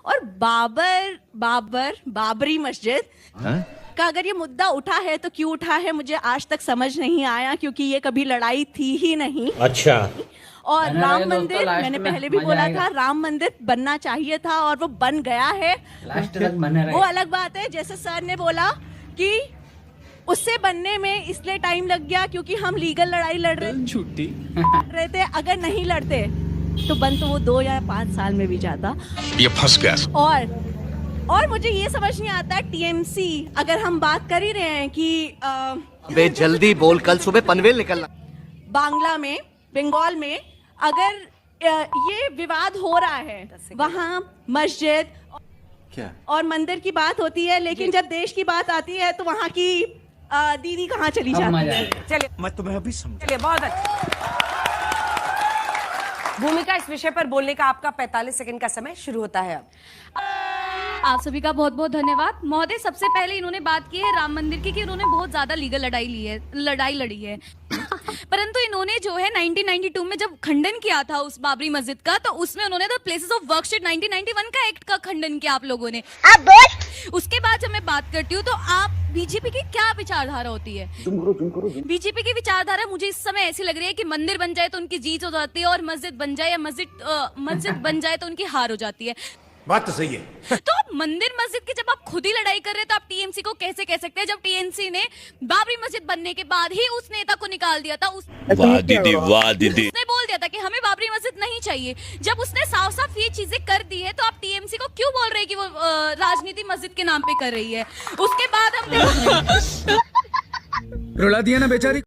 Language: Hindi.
और बाबरी मस्जिद का अगर ये मुद्दा उठा है तो क्यों उठा है मुझे आज तक समझ नहीं आया, क्योंकि ये कभी लड़ाई थी ही नहीं। अच्छा। और राम मंदिर, मैंने पहले भी बोला था, राम मंदिर बनना चाहिए था और वो बन गया है। लास्ट तक बने रहे। वो अलग बात है, जैसे सर ने बोला कि उससे बनने में इसलिए टाइम लग गया क्योंकि हम लीगल लड़ाई लड़ रहे थे। अगर नहीं लड़ते तो बन तो वो 2 या 5 साल में भी जाता। ये फंस गया। और मुझे ये समझ नहीं आता, टीएमसी अगर हम बात कर ही रहे हैं कि बे जल्दी बोल, कल सुबह पनवेल निकलना। बंगाल में अगर ये विवाद हो रहा है, वहाँ मस्जिद क्या और मंदिर की बात होती है, लेकिन जब देश की बात आती है तो वहाँ की दीदी कहाँ चली जाती है। चलिए, मैं तुम्हें अभी समझ। चलिए, बहुत अच्छा। भूमिका, इस विषय पर बोलने का आपका 45 सेकंड का समय शुरू होता है अब। आप सभी का बहुत बहुत धन्यवाद महोदय। सबसे पहले इन्होंने बात की है राम मंदिर की कि उन्होंने बहुत ज्यादा लीगल लड़ाई लड़ी है परंतु इन्होंने जो है 1992 में जब खंडन किया था उस बाबरी मस्जिद का, तो उसमें उन्होंने द प्लेसेस ऑफ वर्शिप 1991 का एक्ट का खंडन किया आप लोगों ने। उसके बाद जब मैं बात करती हूँ तो आप बीजेपी की क्या विचारधारा होती है? बीजेपी की विचारधारा मुझे इस समय ऐसी लग रही है कि मंदिर बन जाए तो उनकी जीत हो जाती है और मस्जिद बन जाए या मस्जिद बन जाए तो उनकी हार हो जाती है। बात तो सही है। तो मंदिर मस्जिद की जब आप खुद ही लड़ाई कर रहे हैं तो आप टीएमसी को कैसे कह सकते हैं, जब टीएमसी ने बाबरी मस्जिद बनने के बाद ही उस नेता को निकाल दिया था। वाह दीदी, वाह दीदी। उसने बोल दिया था कि हमें बाबरी मस्जिद नहीं चाहिए। जब उसने साफ साफ ये चीजें कर दी है तो आप टीएमसी को क्यों बोल रहे हैं कि वो राजनीति मस्जिद के नाम पे कर रही है? उसके बाद हम रुला दिया ना बेचारी।